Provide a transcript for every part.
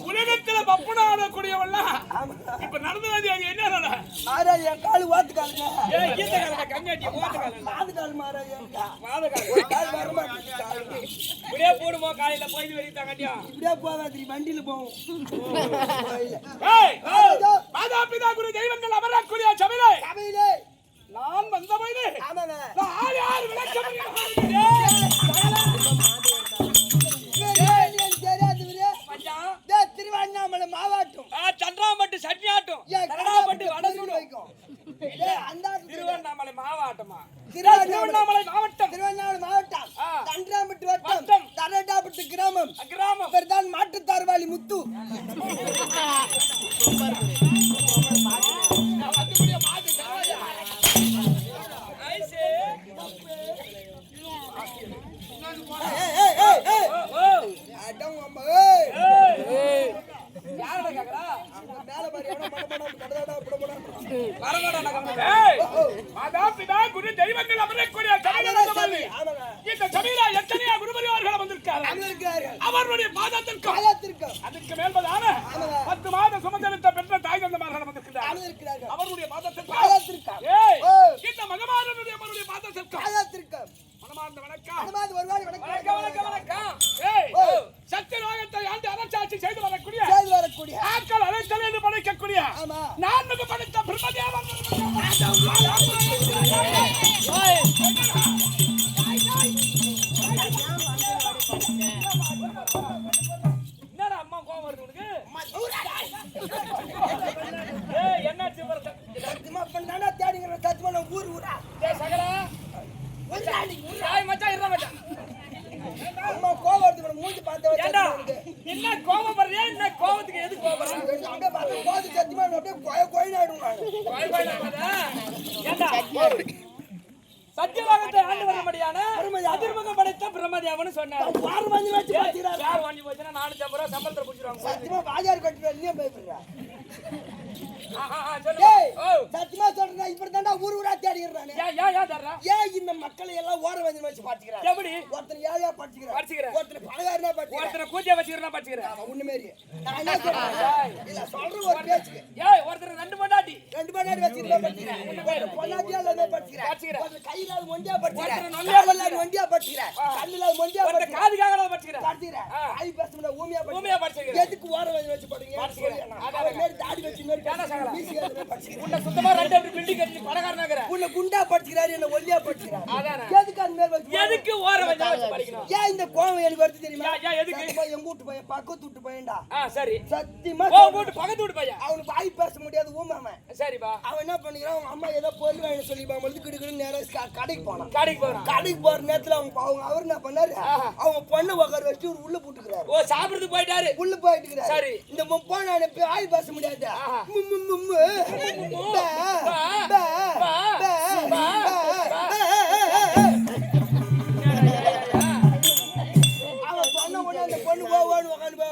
உலகத்துல பப்புனாட கூடியவெல்லாம் இப்ப நடந்தது என்ன மாறா என் காலு வாத்து காலுங்க கஞ்சாட்டி வாது கால் மாறா இப்படியே போடுமோ காலையில போய் வரைக்கும் தங்கட்டியா இப்படியே போகாது வண்டியில போவோம் மாதா பிதா குரு தெய்வங்கள் அமரக்கூடிய சபையிலே நான் வந்த போது யார் விளக்கம் திருவண்ணாமலை மாவட்டம் சந்திராம்பட்டு சட்னியாட்டம் கரடாப்பட்டு வடசூடு திருவண்ணாமலை மாவட்டமா திருவண்ணாமலை மாவட்டம் தண்டராம்பட்டு வட்டம் கரடாப்பட்டு கிராமம் இவர்தான் மாட்டுத்தார்வாளி முத்து தெய்வங்கள் அமரக்கூடிய எத்தனையா குருபரிவார்கள் வந்திருக்கார்கள் அவருடைய பாதத்திற்கு அதுக்கு மேல்பதான 10 மாத சுமந்தெடுத்த பெற்ற தாய் தந்தமார்கள் வந்திருக்கிறார்கள் அவருடைய பாதத்திற்கு இந்த மகமாரனுடைய பாதத்திற்கு மனமார்ந்த ஏய் மச்சான் இருடா மச்சான். அம்மா கோவம் வருது மூஞ்சி பார்த்து ஏண்டா என்ன கோவப்படுறியா என்ன கோவத்துக்கு எதுக்கு கோவப்படுற? அப்படியே பார்த்து கோவத்து சத்தியமா அப்படியே கோயினாயிடும் ஏண்டா சத்தியலோகத்தை ஆண்டு வரும்படியான அதிர்முகம் படைத்த பிரம்மதேவன் சொன்னார். வாரம் வாங்கி வச்சு பாத்தீங்களா யார் வாங்கி போச்சுன்னா 450 ரூபாய் சம்பளத்துல புடிச்சிருவாங்க. சத்தியமா பாஜார் கட்டுற இல்லையே பயப்படுறா சொல்லு. டேய் ஓ சத்தியமா சொல்றேன் இப்படி தாண்டா ஊர் ஊரா தேடிறானே ஏன் தர்றா? ஏன் இந்த மக்களை எல்லாம் ஓர வந்து வச்சு பாத்துக்கிறான் எப்படி ஒருத்தர் ஏழையா படிச்சுக்கிறான் படிச்சுக்கிறேன். ஒருத்தர் பணக்காரனா படிச்சுக்கிறான் ஒருத்தனை கூத்தியா வச்சுக்கிறேன் படிச்சுக்கிறேன். அவன் உன்ன மாதிரி நான் என்ன சொல்றேன் இல்ல சொல்ற ஒரு பேச்சுக்கு ஏய் ஒருத்தர் 2 பொண்டாட்டி 2 பண்ணாடி வச்சிருந்தா படிச்சுக்கிறான் ஒருத்தர் பொண்ணாட்டியா இல்ல படிச்சுக்கிறான் படிச்சுக்கிறேன். ஒருத்தர் கையில அது ஒண்டியா படிச்சுக்கிறான் ஒருத்தர் நொண்டியா ஒருத்தர் ஒண்டியா படிச்சுக்கிறான் கண்ணுல அது ஒண்டியா ஒருத்தர் படிச்சுக்கிறான் காதுக்காக படிச்சுக்கிறேன். படிச்சுக்கிறான் வாய் பேச ஊமியா ஊமையா படிச்சுக்கிறேன். எதுக்கு ஓர வந்து வச்சு படிங்க படிச்சுக்கிறேன். அவன் மாதிரி தாடி வச்சு மாதிரி ஏன்னா சகல. படிச்சுக்கிறான் உன்னை சுத்தமா 2 அப்படி பில்டிங் கட்டி பணக்காரனாக்குற. உன்னை குண்டா படிச்சுக்கிறாரு என்ன ஒல்லியா படிச்சுக்கிறாரு அதானே. எதுக்கு அந்த மேல வச்சு எதுக்கு ஓர வச்சு படிக்கணும்? ஏன் இந்த கோவம் எனக்கு வருது தெரியுமா ஏன் எதுக்கு? சத்தியமா எங்க வீட்டு பையன் பக்கத்து வீட்டு பையன்டா சரி. சத்தியமா ஓ வீட்டு பக்கத்து வீட்டு பையன். அவனுக்கு வாய் பேச முடியாது ஊமாமன் சரிப்பா. அவன் என்ன பண்ணிக்கிறான் அவங்க அம்மா ஏதோ பொருள் வாங்கி சொல்லிப்பான் வந்து கிடுக்கிடு நேரா கடைக்கு போனான் கடைக்கு போறான். கடைக்கு போற நேரத்துல அவங்க அவர் என்ன பண்ணாரு அவங்க பொண்ணு உட்கார வச்சு ஒரு உள்ள போட்டுக்கிறாரு ஓ சாப்பிடுறதுக்கு போயிட்டாரு. உள்ள போயிட்டு இருக்கிறாரு சரி. இந்த முப்பான அனுப்பி வாய் பேச முடியாது மும்மு மும்மு பே, பே, பே, பே. அவன் சொன்ன உடனே அந்த பொண்ணு ஓன்னு உட்காந்து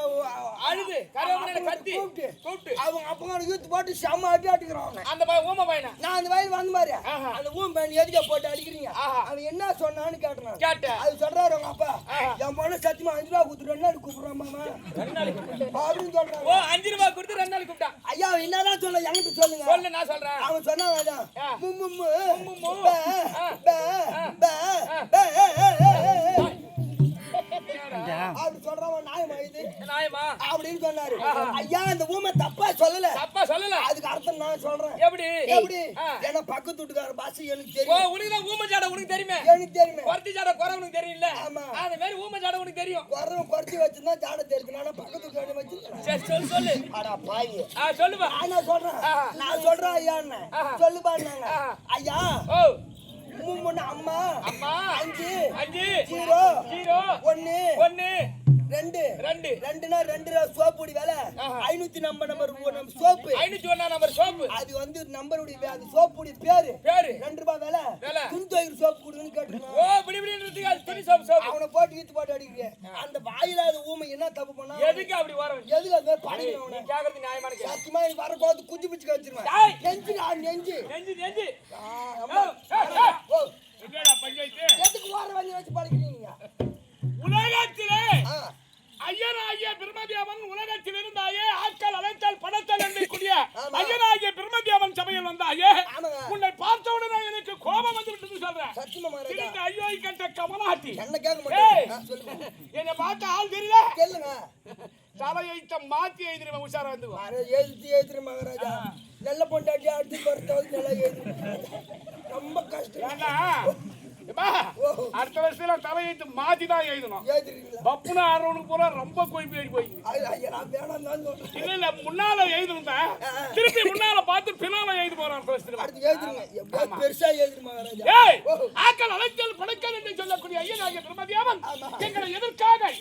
அழுது கரவமனையில கத்தி கூப்பிட்டு அவங்க அப்பங்க யூத் போட்டு செம்ம அடி அடிக்கிறான் அவனை. அந்த பையன் ஊமை பையனா நான் அந்த வயல் வந்து பாரு அந்த ஊம் பையன் எதுக்க போட்டு அடிக்கிறீங்க அவன் என்ன சொன்னான்னு கேட்டான் கேட்டேன். அது சொல்றாரு அவங்க அப்பா என் பொண்ணு சத்தியமா 5 ரூபா கொடுத்து 2 நாள் கூப்பிடுறான் மாமா 2 நாளைக்கு அப்படின்னு ஓ சொல்றாங்க 5 ரூபாய் கொடுத்து 2 நாளைக்கு கூப்பிட்டான். ஐயா அவன் என்னதான் சொல்ல என்கிட்ட சொல்லுங்க சொல்லு நான் சொல்றேன். அவன் சொன்னான் மும்மு மும்மு. பே, பே, பே, பே. அப்படி சொல்றவன் நியாயமா இது நாயமா அப்படின்னு சொன்னாரு ஐயா அந்த ஊமை தப்பா சொல்லல தப்பா சொல்லல. அதுக்கு அர்த்தம் நான் சொல்றேன் எப்படி எப்படி ஏன்னா பக்கத்து வீட்டுக்கார பாஷை எனக்கு ஓ தெரியும் உனக்கு தான் ஊமை ஜாடை உனக்கு தெரியுமே. எனக்கு தெரியுமே குறத்தி ஜாடை குறை உனக்கு தெரியல. ஆமா. அந்த மாதிரி ஊமை ஜாடை உனக்கு தெரியும். குறவன் குறைச்சி வச்சிருந்தா ஜாட தெரியுது ஆனா பக்கத்து வீட்டுக்கார வச்சு சரி சொல்லு. அடா பாய் சொல்லுப்பா. நான் சொல்றேன் நான் சொல்றேன் ஐயா சொல்லு பாருங்க ஐயா ஓ மும்முன்னு அம்மா அம்மா 5 5 0 0 1 1 2 2 2னா 2 சோப்புடி வேலை 500 நம்பர் சோப்பு 501 நம்பர் சோப்பு. அது வந்து நம்பருடைய அது சோப்புடி பேரு பேரு 2 ரூபாய் வேலை வேலை. துணி துவைக்கிற சோப்பு கொடுன்னு கேட்டுருக்கான் ஓ பிடி பிடி அது துணி சோப்பு சோப்பு. அவனை போட்டு ஈத்து போட்டு அடிக்கிறேன் அந்த வாயிலாத ஊமை என்ன தப்பு பண்ணா எதுக்கு அப்படி வர எதுல அது நீ படைக்கிறவன கேக்குறது நியாயமான கேள்வி. சத்தியமா இது வர போது குஞ்சு பிடிச்சு வச்சிருவேன் டேய். நெஞ்சு நெஞ்சு நெஞ்சு நெஞ்சு அம்மா. ஓ, என்னடா பஞ்சாயத்து? எதுக்கு வார வாங்கி வச்சு படைக்கிறீங்க உலகத்திலே ஆ, ஐயனாகிய பிரம்மதேவன் உலகத்தில் இருந்தாயே ஆட்கள் அழைத்தால் படத்தல் என்று கூடிய ஆமா. ஐயனாகிய பிரம்மதேவன் சபையில் வந்தாயே ஆமாங்க. உன்னை பார்த்தவுடனே எனக்கு கோபம் வந்து விட்டது சொல்றேன். சத்தியமா மகாராஜா திருந்த ஐயோ கண்ட கமலாட்டி என்ன கேட்க ஏய். மாட்டேன் சொல்லுங்க என்னை பார்த்த ஆள் தெரியல கேளுங்க தலையைத்த மாத்தி எழுதிருவேன் உஷாரா வந்து எழுத்து மகாராஜா நல்ல பொண்டாட்டி அடுத்து பொறுத்தவரை நல்லா எழுது ரொம்ப கஷ்டம் ஏண்டா ஏப்பா, அடுத்த வருஷத்துல தலையெழுத்து மாத்தி தான் எழுதணும். எழுதுறீங்களா பப்புனா ஆறவனுக்கு பூரா ரொம்ப கொய்ப்பு ஏறி போய் ஐயா நான் வேணாம் தான் சொல்றேன் இல்ல முன்னால எழுதணும் திருப்பி முன்னால பார்த்து பின்னால எழுதி போறான் அடுத்த வருஷத்துல. அடுத்து எழுதுருங்க எவ்வளவு பெருசா எழுதுரு மகாராஜா ஏய் ஆக்கள் அழைத்தல் படைக்கல் என்று சொல்லக்கூடிய ஐயனாகிய பிரம்மதேவன் எங்களை எதற்காக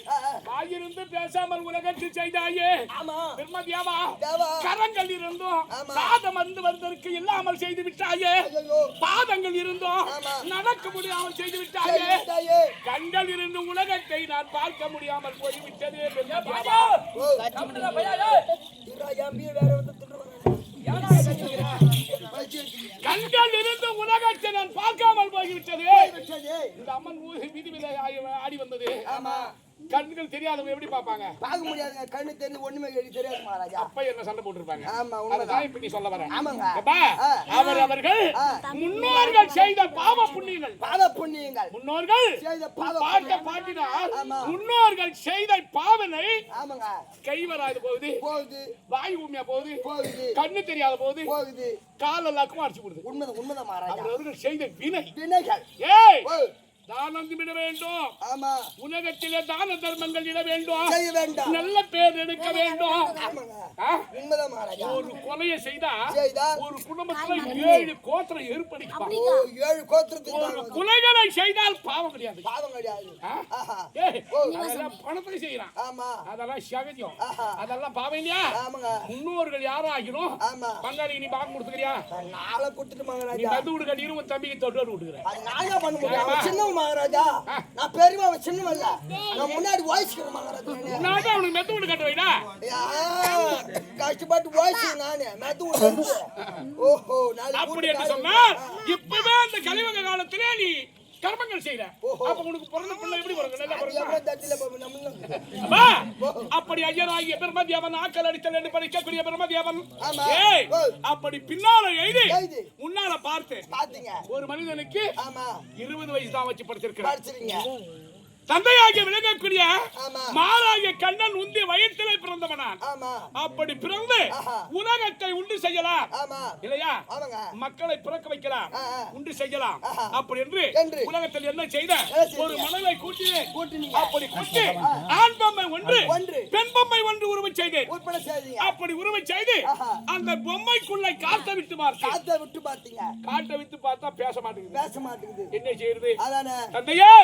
வாயிருந்து பேசாமல் உலகத்தில் செய்தாயே ஆமா பிரம்மதேவா தேவா கரங்கள் இருந்தும் ஆமா. சாதம் வந்ததற்கு இல்லாமல் செய்து விட்டாயே ஐயோ பாதங்கள் இருந்தும் ஆமா. நடக்க முடியாமல் செய்து விட்டாயே தாயே கண்கள் இருந்து உலகத்தை நான் பார்க்க முடியாமல் போய்விட்டதே பிரம்மதேவா. ஓ கம்முடா பையா, ஏய். இவரா எம்பிஏ வேற வந்து திட்டுறாங்க எவனா கண்கள் இருந்து உலகத்தை நான் பார்க்காமல் போய்விட்டது. இந்த அம்மன் வீதி விலை ஆடி வந்தது. ஆமா கண்கள் தெரியாதவங்க எப்படி பாப்பாங்க? பார்க்க முடியாதுங்க கண்ணு தெரிஞ்சு ஒண்ணுமே தெரியாது மகாராஜா அப்ப என்ன சண்டை போட்டுருப்பாங்க. ஆமா அதுதான் உண்மைதான் இப்ப நீ சொல்ல வரேன். ஆமாங்க எப்பா, அவர்கள் முன்னோர்கள் செய்த பாவ புண்ணியங்கள் பாவ புண்ணியங்கள் முன்னோர்கள் செய்த பாவ பாட்ட பாட்டினால் ஆமா. முன்னோர்கள் செய்த பாவனை ஆமாங்க கை வராது போகுது, போகுது வாய் ஊமியா போகுது, போகுது கண்ணு தெரியாத போகுது, போகுது கால் எல்லாருக்கும் அடிச்சு போடுது. உண்மைதான் மகாராஜா அவர்கள் செய்த வினை வினைகள் ஏய் ஓ தானம் இட வேண்டும். ஆமா. உலகத்திலே தான தர்மங்கள் இட வேண்டும். செய்ய வேண்டும். நல்ல பேர் எடுக்க வேண்டும். ஆமாங்க. உண்மைதான் மகாராஜா. ஒரு கொலையை செய்தா ஒரு குடும்பத்துல 7 கோத்திரம் ஏற்படுத்திப்பாங்க. 7 கோத்திரத்துக்கு ஒரு கொலைகளை செய்தால் பாவம் கிடையாது. பாவம் கிடையாது. அதெல்லாம் பணத்தை செய்யறான். ஆமா. அதெல்லாம் சகஜம். அதெல்லாம் பாவம் இல்லையா? ஆமாங்க. முன்னோர்கள் யாராகிரும். ஆமா. பங்காளி நீ பாக்க கொடுத்துக்கிறியா? நாளை கொடுத்துட்டு மகாராஜா. நீ தந்து விடு கட்டிரும் உன் தம்பிக்கு தொட்டு விடுகிற. அது நாயா பண்ண முடியும். சின்ன மகாராஜா. நான் பெரியவா சின்ன இல்ல. நான் முன்னாடி வாய்ஸ்க்கிறேன் மகாராஜா. நான் அவனுக்கு மெத்து விடு கட்ட வைடா. கஷ்டப்பட்டு வாய்ஸ் நானே மெத்து விடு. ஓஹோ அப்படி என்று சொன்னா இப்பவே அந்த கலியுக காலத்திலே நீ கர்மங்கள் செய்யற. அப்ப உனக்கு பிறந்த பிள்ளை எப்படி வரும்? நல்லா வரும். அப்படி ஐயராகிய பிரம்மதேவன் ஆக்கல் அடித்தல் என்று படிக்கக்கூடிய பிரம்மதேவன் அப்படி பின்னால எழுதி முன்னால பார்த்து ஒரு மனிதனுக்கு 20 வயசு தான் வச்சு படிச்சிருக்க. தந்தையாகிய விளங்கக்கூடிய மாறாகிய கண்ணன் உந்தி வயிற்றிலே பிறந்தவனான். அப்படி பிறந்து உலகத்தை உண்டு செய்யலாம் இல்லையா? மக்களை பிறக்க வைக்கலாம், உண்டு செய்யலாம். அப்படி என்று உலகத்தில் என்ன செய்த ஒரு மணலை கூட்டி அப்படி கூட்டி ஆண் பொம்மை ஒன்று பெண் பொம்மை ஒன்று உருவச் செய்தேன். அப்படி உருவச் செய்து அந்த பொம்மைக்குள்ளே காட்ட விட்டு பார்த்தீங்க. காட்ட விட்டு பார்த்தா பேச மாட்டேங்குது. என்ன செய்யுது? தந்தையே,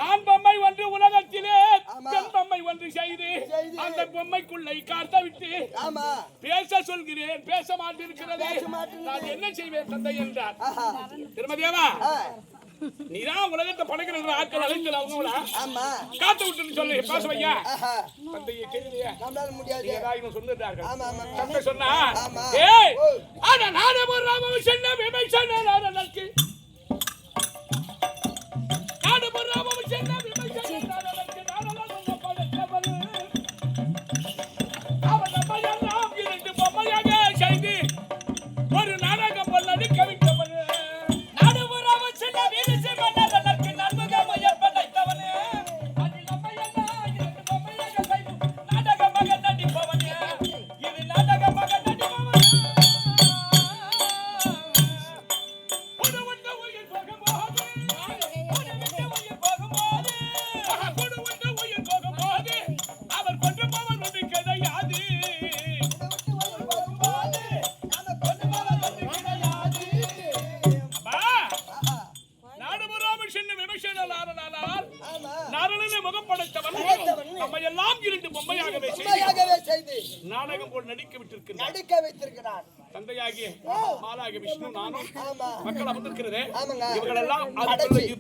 ஆண் பொம்மை ஒன்று உலகத்திலே பெண் பொம்மை ஒன்று செய்து அந்த பொம்மைக்குள்ளே காட்ட விட்டு பேச சொல்கிறேன், பேச மாட்டிருக்கிறது. நான் என்ன செய்வேன் தந்தை என்றார். திருமதியாவா, நீதான் உலகத்தை படைக்கிற ஆட்கள் அழிஞ்சல அவங்களா காத்த விட்டு சொல்லு, பேச வையா. தந்தையை தெரியலையா? முடியாது சொல்லிட்டார்கள். தந்தை சொன்னா, ஏய் ஆனா நானே ஒரு ராம சொன்ன விமர்சன நடக்கு ஒரு நாடகம் பண்ணி கவிக்கவனு நாடகம் போல் நடிக்க வைத்திருக்கிறார். தந்தையாகிய மாலாகிய விஷ்ணு நானும் மக்கள் அமர்ந்திருக்கிறது. இவங்களெல்லாம்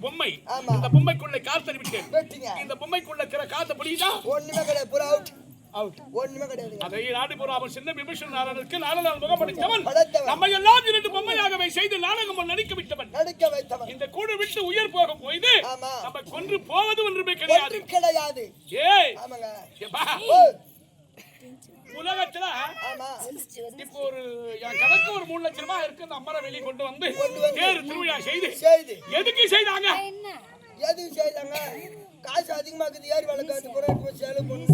பொம்மை. இந்த பொம்மைக்குள்ள காத்தறி விட்டேன். இந்த பொம்மைக்குள்ள இருக்கிற காத்த படிதா ஒண்ணுமே கிடையாது. ஒண்ணுமே கிடையாது. அதை நாடுபுறாமல் சின்ன விமர்சன நாடனுக்கு நாடனால் முகப்படுத்தவன் நம்ம எல்லாம் 2 பொம்மையாகவே செய்து நாடகம் போல் நடிக்க வைத்தவன். இந்த கூடு விட்டு உயிர் போக போய்து நம்ம கொன்று போவது ஒன்றுமே கிடையாது. ஏய் உலகத்துல இப்போ ஒரு கணக்கு ஒரு 3 லட்சம் ரூபாய் இருக்கு. அந்த அம்மரை வெளியே கொண்டு வந்து தேர் திருவிழா செய்து எதுக்கு செய்தாங்க? காசு அதிகமாக்குது. ஏரி வழக்காது புறட்டு செலவு பண்ணு.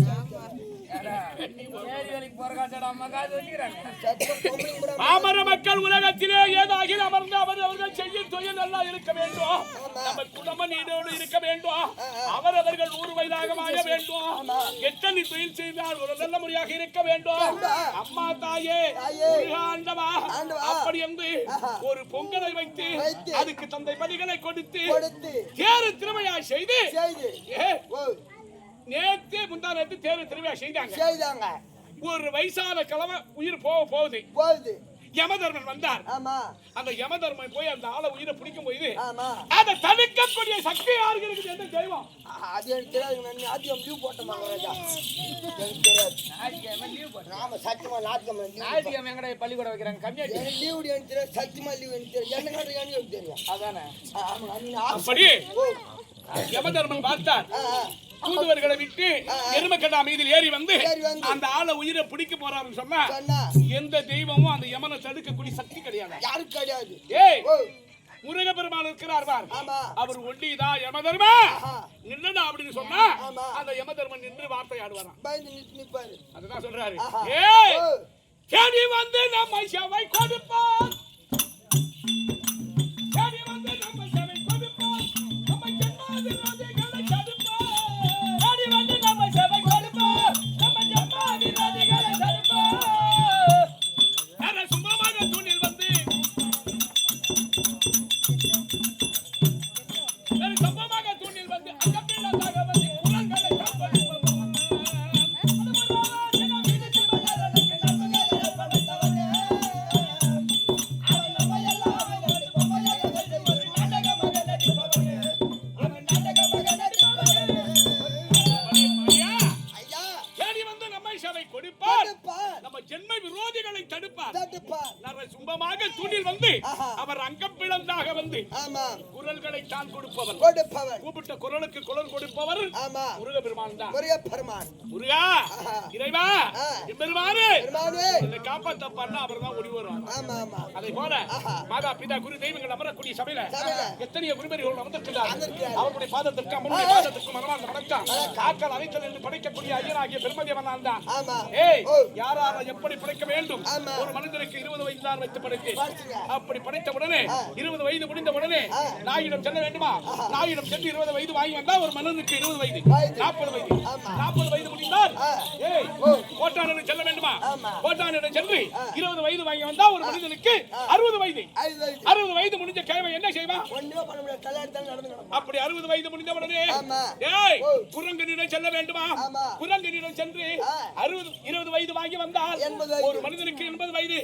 பாமர மக்கள் உலகத்திலே ஏதாகில் அமர்ந்து அவர்கள் செய்யும் தொழில் நல்லா இருக்க வேண்டும். நம்ம குடும்ப நீடோடு இருக்க வேண்டும். அவர்கள் 100 வயதாக வாழ வேண்டும். எத்தனை தொழில் செய்தால் ஒரு நல்ல முறையாக இருக்க வேண்டும். அம்மா தாயே ஆண்டவா, அப்படி என்று ஒரு பொங்கலை வைத்து அதுக்கு தந்தை பலிகளை கொடுத்து தேரு திருவிழா செய்து நேத்து முந்தா நேத்து தேரு திருவிழா செய்தாங்க. ஒரு வயசான கிழமை உயிர் போகுது. யமதர்மன் வந்தார். அந்த யமதர்மன் போய் அந்த ஆளை உயிரை பிடிக்கும் போது அதை தடுக்கக்கூடிய சக்தி யாருக்கு இருக்குது? எந்த தெய்வம்? அது எனக்கு தெரியாது. ஆதியம் லீவ் போட்டோம் ராஜா. எனக்கு தெரியாது. லீவ் போட்டோம். ஆமா சத்தியமா ஆதியம் எங்கடா பள்ளிக்கூட வைக்கிறாங்க. கம்மியா லீவ் எனக்கு தெரியாது. சத்தியமா லீவ் எனக்கு தெரியாது. என்ன எனக்கு தெரியும். அதானே. அப்படி யமதர்மன் பார்த்தார். தூதுவர்களை விட்டு எருமக்கட்டா மீதில் ஏறி வந்து அந்த ஆளை உயிரை பிடிக்க போறாருன்னு சொன்னா எந்த தெய்வமும் அந்த யமனை தடுக்கக்கூடிய சக்தி கிடையாது. யாருக்கு கிடையாது. ஏய் முருகப்பெருமான் இருக்கிறார் பார், அவர் ஒண்டிதான் யமதர்மா நின்னுடா அப்படின்னு சொன்னா அந்த யமதர்மன் நின்று வார்த்தை ஆடுவாராம். அதுதான் சொல்றாரு. ஏய் கேடி வந்து நம்ம சேவை கொடுப்பார். கேடி வந்து நம்ம சேவை கொடுப்பார். நம்ம விரோதிகளை தடுப்போம். ஓடி வந்து நம்ம சபை கொடுப்போம். நம்ம ஜம்மா விரோதிகளை தடுப்போம். அரை சும்மாவாக தூணில் வந்து அரை சும்மாவாக தூணில் வந்து அகப்பிள்ளதாக வந்து குரல்களை காப்பாற்றுவோம். தேடி வந்து நம்மை சபை கொடுப்பார். நம்ம ஜென்ம விரோதிகளை தடுப்பார். நர சும்பமாக தூணில் வந்து அவர் அங்கம் பிளந்தாக வந்து குரல்களை தான் கொடுப்பவர். கூப்பிட்ட குரலுக்கு குரல் கொடுப்பவர் முருகப்பெருமான் தான். முருகா, இறைவா, எம்பெருமானே, என்னை காப்பாத்தப்பான்னா அவர் தான் ஓடி வருவார். அதை போல மாதா பிதா குரு தெய்வங்கள் அமரக்கூடிய சபையில எத்தனையோ குருபெரிகள் அமர்ந்திருக்கிறார். அவருடைய பாதத்திற்கு அம்மனுடைய பாதத்திற்கு மனமார்ந்த வணக்கம். காக்கல் அனைத்தல் என்று படைக்கக்கூடிய ஐயனாகிய பெருமதேவன் நான் தான். ஏய், யாரால எப்படி படைக்க வேண்டும்? ஒரு மனிதனுக்கு 20 வயது தான் வைத்து படைத்து அப்படி படைத்த உடனே 20 வயது முடிந்த உடனே நாயிடம் செல்ல வேண்டுமா? நாயிடம் சென்று 20 வயது வாங்கி வந்தால் ஒரு மனிதனுக்கு 20 வயது 40 வயது 40 வயது முடிந்தால் ஏய் கோட்டானிடம் செல்ல வேண்டுமா? கோட்டானிடம் சென்று 20 வயது வாங்கி வந்தால் ஒரு மனிதனுக்கு 60 வயது 60 வயது முடிஞ்ச கிழமை என்ன செய்வான்? அப்படி 60 வயது முடிந்த உடனே ஏய் குரங்கனிடம் செல்ல வேண்டுமா? குரங்கனிடம் சென்று 20 வயது வாங்கி வந்தால் ஒரு மனிதனுக்கு 80 வயது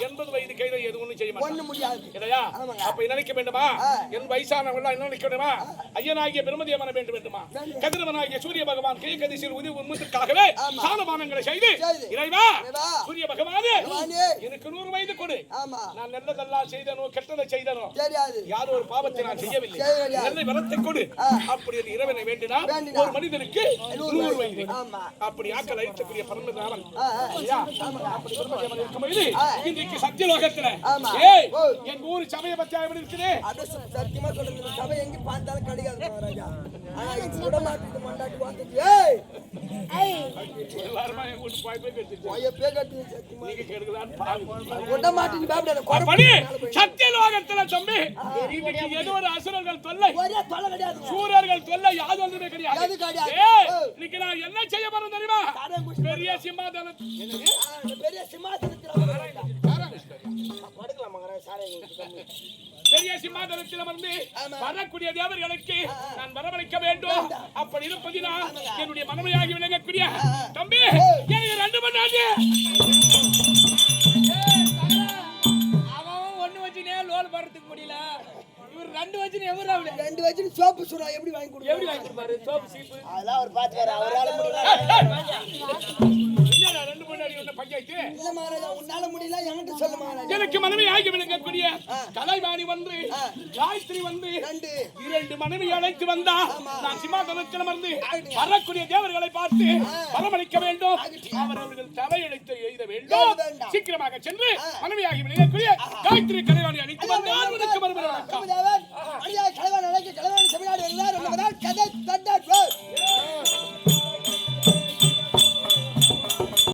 80 வயது கையில எது ஒண்ணும் செய்ய முடியாது இல்லையா? அப்ப நினைக்க வேண்டுமா? என் வயசானவங்க என்ன நினைக்க வேண்டுமா? ஐயனாகிய பெருமதியமான வேண்டும் வேண்டுமா? கதிரவனாகிய சூரிய பகவான் கை கதிசில் உதவி உண்மத்திற்காகவே சாதமானங்களை செய்து இறைவா சூரிய பகவானே எனக்கு 100 வயது கொடு. நான் நல்லதெல்லாம் செய்தனோ கெட்டதை செய்தனோ யாரோ ஒரு பாவத்தை நான் செய்யவில்லை, நல்ல வரத்தை கொடு. அப்படி இறைவனை வேண்டினா ஒரு மனிதனுக்கு 100 வயது அப்படி ஆக்கள் அழிக்கக்கூடிய பரமதேவன் அப்படி பெருமதியமான இருக்கும்போது இன்றைக்கு சத்தியலோகத்துல ஏய் எங்க ஊர் சபையை பத்தி எப்படி இருக்குது? சத்தியமா சொல்றது சபை எங்க பார்த்தாலும் கிடையாது ராஜா. ஆனா இது கூட மாட்டிட்டு மண்டாட்டி வந்துச்சு. ஏய் எல்லாரும் எங்க ஊர் போய் கட்டிச்சு சத்தியமா நீங்க கேட்கலான்னு பாருங்க. கூட மாட்டிட்டு பாப்பட அப்படி சத்தியலோகத்துல தம்பி இன்னைக்கு ஏதோ ஒரு அசுரர்கள் தொல்லை ஒரே தொல்லை கிடையாது. சூரர்கள் தொல்லை யாது ஒன்றுமே கிடையாது. ஏய் இன்னைக்கு நான் என்ன செய்ய போறேன் தெரியுமா? பெரிய சிம்மாசனம் பெரிய சிம்மாசனத்துல பெரிய சிம்மாசனத்தில் அமர்ந்து வரக்கூடிய தேவர்களுக்கு நான் வரவழைக்க வேண்டும். அப்படி இருப்பதினா என்னுடைய மனமையாகி விளங்கக்கூடிய தம்பி எனக்கு 2 மணி நேரம் அவன் 1 வச்சுனே லோல் பண்றதுக்கு முடியல. இவர் 2 வச்சுனே எவரா 2 வச்சு சோப்பு சுறா எப்படி வாங்கி கொடுப்பாரு? எப்படி வாங்கி கொடுப்பாரு? சோப்பு சீப்பு அதெல்லாம் அவர் பாத்துறாரு. அவரால முடியல. இல்ல 2 மணி நேரம் என்ன பஞ்சாயத்து? இல்ல மகாராஜா உன்னால முடியல என்கிட்ட சொல்ல மகாராஜா. எனக்கு மனைவியாகி விளங்கக்கூடிய கலைவாணி வந்து காயத்ரி வந்து 2 மனைவி அழைத்து வந்தா நான் சிம்மாசனத்தில் அமர்ந்து வரக்கூடிய தேவர்களை பார்த்து வரவழைக்க வேண்டும். அவர்கள் தலையெழுத்து எழுத வேண்டும். சீக்கிரமாக சென்று மனைவியாகி விளங்கக்கூடிய காயத்ரி கலைவாணி அழைத்து வந்தால் உனக்கு மறுபடியும் வணக்கம்.